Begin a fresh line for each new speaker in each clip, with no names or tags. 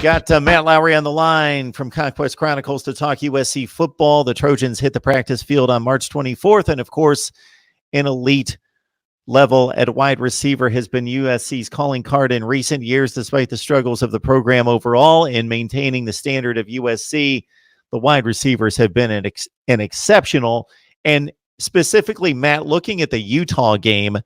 Got Matt Lowry on the line from Conquest Chronicles to talk USC football. The Trojans hit the practice field on March 24th, and of course, an elite level at wide receiver has been USC's calling card in recent years, despite the struggles of the program overall in maintaining the standard of USC. The wide receivers have been an exceptional, and specifically, Matt, looking at the Utah game,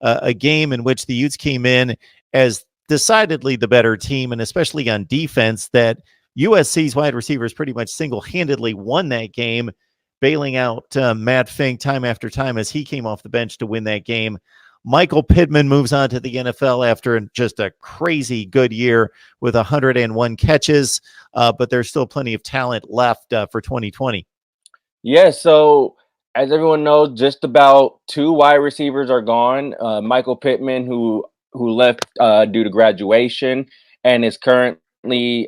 a game in which the Utes came in as decidedly the better team, and especially on defense, that USC's wide receivers pretty much single-handedly won that game, bailing out Matt Fink time after time as he came off the bench to win that game. Michael Pittman moves on to the NFL after just a crazy good year with 101 catches, but there's still plenty of talent left for 2020.
Yeah, so as everyone knows, just about 2 wide receivers are gone. Michael Pittman, who left due to graduation and is currently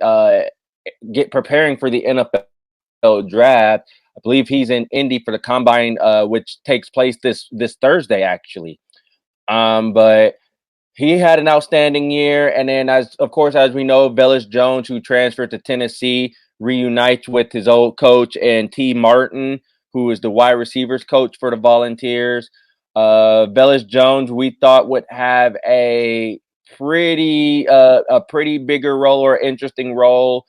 preparing for the NFL draft. I believe he's in Indy for the combine, which takes place this Thursday, actually. But he had an outstanding year. And then, as we know, Velus Jones, who transferred to Tennessee, reunites with his old coach, and T. Martin, who is the wide receivers coach for the Volunteers. Velus Jones, we thought would have a pretty bigger role or interesting role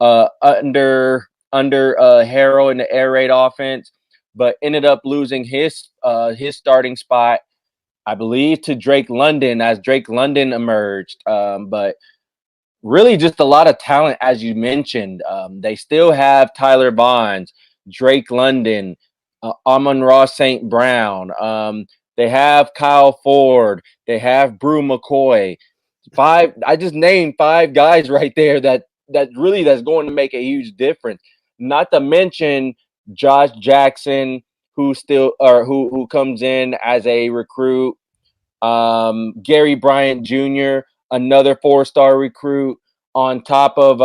under Harrell in the air raid offense, but ended up losing his starting spot, I believe, to Drake London as Drake London emerged. But really just a lot of talent, as you mentioned. They still have Tyler Bonds, Drake London, Amon-Ra St. Brown. They have Kyle Ford. They have Brew McCoy. I just named 5 guys right there that's going to make a huge difference. Not to mention Josh Jackson, who comes in as a recruit. Gary Bryant Jr., another 4-star recruit. On top of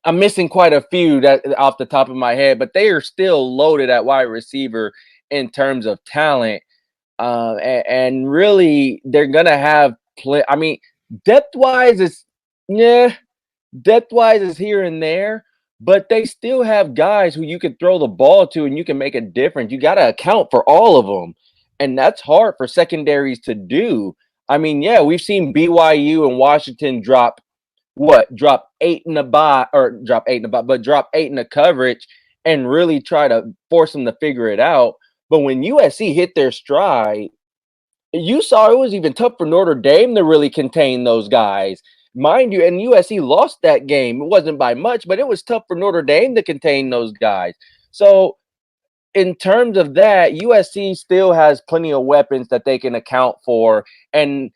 I'm missing quite a few that off the top of my head, but they are still loaded at wide receiver in terms of talent. And really, they're gonna have depth-wise is here and there, but they still have guys who you can throw the ball to and you can make a difference. You got to account for all of them, and that's hard for secondaries to do. I mean, yeah, we've seen BYU and Washington drop 8 in the coverage and really try to force them to figure it out. But when USC hit their stride, you saw it was even tough for Notre Dame to really contain those guys. Mind you, and USC lost that game. It wasn't by much, but it was tough for Notre Dame to contain those guys. So in terms of that, USC still has plenty of weapons that they can account for. And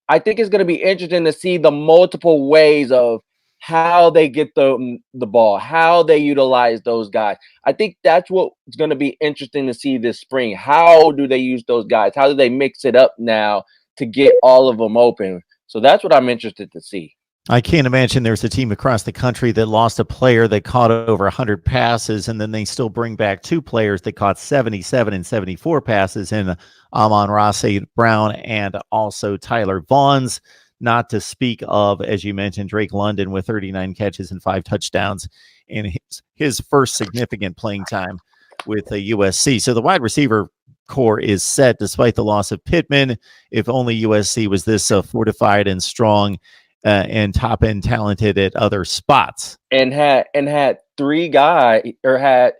I think it's going to be interesting to see the multiple ways of how they get the ball, how they utilize those guys. I think that's what's going to be interesting to see this spring. How do they use those guys? How do they mix it up now to get all of them open? So that's what I'm interested to see.
I can't imagine there's a team across the country that lost a player that caught over 100 passes, and then they still bring back 2 players that caught 77 and 74 passes in Amon-Ra St. Brown and also Tyler Vaughns, not to speak of, as you mentioned, Drake London with 39 catches and 5 touchdowns in his first significant playing time with USC. So the wide receiver core is set despite the loss of Pittman. If only USC was this fortified and strong and top end talented at other spots,
and had 3 guys or had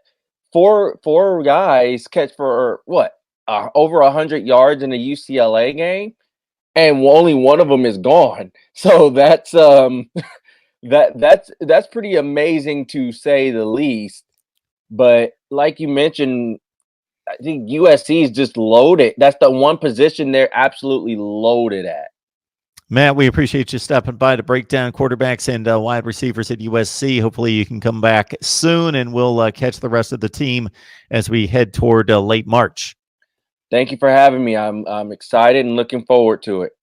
four guys catch for over 100 yards in the UCLA game, and only one of them is gone. So that's that's pretty amazing to say the least. But like you mentioned, I think USC is just loaded. That's the one position they're absolutely loaded at.
Matt, we appreciate you stopping by to break down quarterbacks and wide receivers at USC. Hopefully you can come back soon, and we'll catch the rest of the team as we head toward late March.
Thank you for having me. I'm excited and looking forward to it.